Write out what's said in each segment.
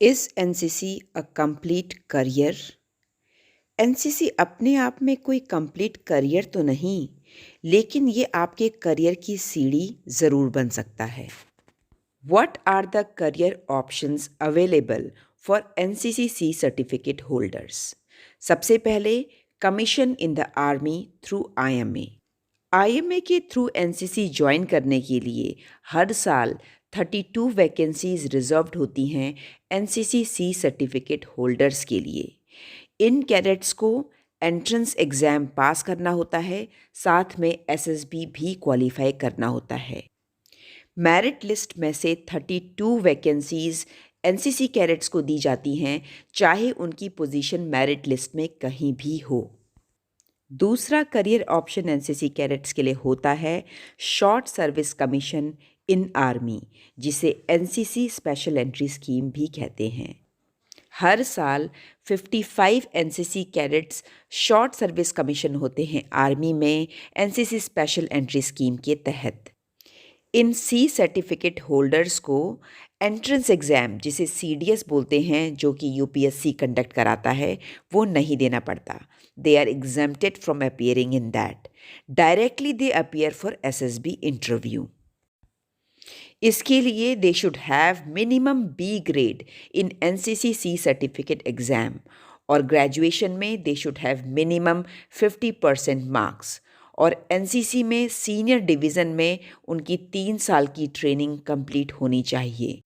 Is NCC a complete career? NCC अपने आप में कोई कंप्लीट करियर तो नहीं, लेकिन ये आपके करियर की सीढ़ी ज़रूर बन सकता है। What are the career options available for NCC C certificate holders? सबसे पहले, commission in the army through IMA. IMA के थ्रू एनसीसी ज्वाइन करने के लिए हर साल 32 वैकेंसीज रिजर्व्ड होती हैं एनसीसी सी सर्टिफिकेट होल्डर्स के लिए। इन कैडेट्स को एंट्रेंस एग्ज़ाम पास करना होता है, साथ में एसएसबी भी क्वालिफाई करना होता है। मेरिट लिस्ट में से 32 वैकेंसीज एनसीसी कैडेट्स को दी जाती हैं, चाहे उनकी पोजीशन मेरिट लिस्ट में कहीं भी हो। दूसरा करियर ऑप्शन एनसीसी कैडेट्स के लिए होता है शॉर्ट सर्विस कमीशन इन आर्मी, जिसे एनसीसी स्पेशल एंट्री स्कीम भी कहते हैं। हर साल 55 NCC cadets short service commission होते हैं आर्मी में एनसीसी स्पेशल एंट्री स्कीम के तहत। इन सी सर्टिफिकेट होल्डर्स को एंट्रेंस एग्ज़ाम, जिसे सीडीएस बोलते हैं, जो कि यूपीएससी कंडक्ट कराता है, वो नहीं देना पड़ता। They are exempted from appearing in that. Directly they appear for SSB interview. इसके लिए they should have minimum B grade in NCC C certificate exam, और ग्रेजुएशन में they should have minimum 50% marks, और एनसीसी में senior division में उनकी 3 साल की ट्रेनिंग कंप्लीट होनी चाहिए।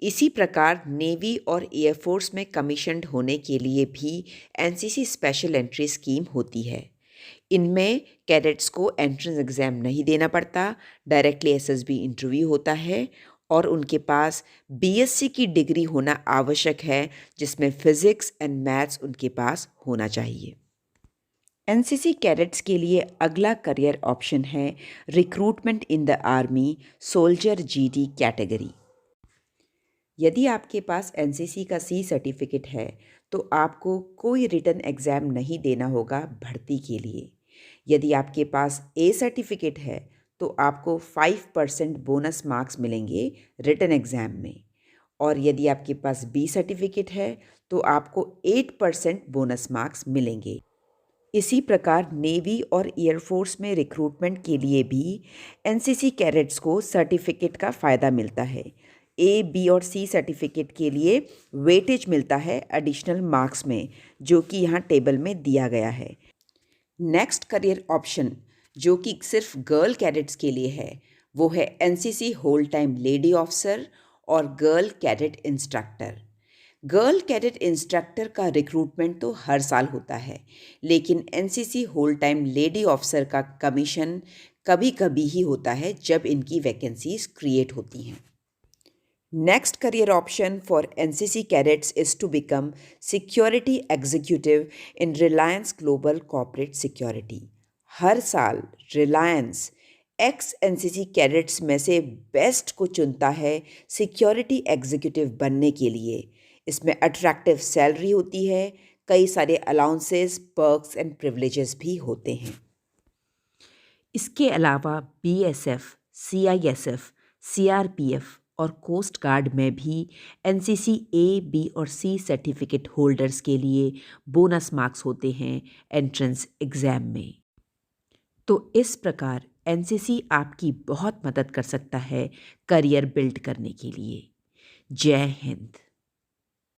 इसी प्रकार नेवी और एयरफोर्स में कमीशन्ड होने के लिए भी एनसीसी स्पेशल एंट्री स्कीम होती है। इनमें कैडेट्स को एंट्रेंस एग्ज़ाम नहीं देना पड़ता, डायरेक्टली एसएसबी इंटरव्यू होता है, और उनके पास बीएससी की डिग्री होना आवश्यक है, जिसमें फिज़िक्स एंड मैथ्स उनके पास होना चाहिए। एनसीसी कैडेट्स के लिए अगला करियर ऑप्शन है recruitment in the army soldier GD category. यदि आपके पास एनसीसी का सी सर्टिफिकेट है तो आपको कोई रिटन एग्ज़ाम नहीं देना होगा भर्ती के लिए। यदि आपके पास ए सर्टिफिकेट है तो आपको 5% बोनस मार्क्स मिलेंगे रिटन एग्ज़ाम में, और यदि आपके पास बी सर्टिफिकेट है तो आपको 8% बोनस मार्क्स मिलेंगे। इसी प्रकार नेवी और एयरफोर्स में रिक्रूटमेंट के लिए भी एनसीसी कैडेट्स को सर्टिफिकेट का फ़ायदा मिलता है। ए, बी और सी सर्टिफिकेट के लिए वेटेज मिलता है एडिशनल मार्क्स में, जो कि यहाँ टेबल में दिया गया है। नेक्स्ट करियर ऑप्शन, जो कि सिर्फ गर्ल कैडेट्स के लिए है, वो है NCC whole time lady officer और girl cadet instructor. Girl cadet instructor का रिक्रूटमेंट तो हर साल होता है, लेकिन NCC whole time lady officer का कमीशन कभी कभी ही होता है जब इनकी वैकेंसीज क्रिएट होती हैं। Next career option for NCC cadets is to become security executive in Reliance global corporate security. हर साल रिलायंस एक्स एनसीसी कैडेट्स में से बेस्ट को चुनता है सिक्योरिटी एग्जीक्यूटिव बनने के लिए। इसमें अट्रैक्टिव सैलरी होती है, कई सारे अलाउंसेस, पर्क्स एंड प्रिविलेजेस भी होते हैं। इसके अलावा बीएसएफ, सीआईएसएफ, सीआरपीएफ और कोस्ट गार्ड में भी एनसीसी ए, बी और सी सर्टिफिकेट होल्डर्स के लिए बोनस मार्क्स होते हैं एंट्रेंस एग्ज़ाम में। तो इस प्रकार एनसीसी आपकी बहुत मदद कर सकता है करियर बिल्ड करने के लिए। जय हिंद।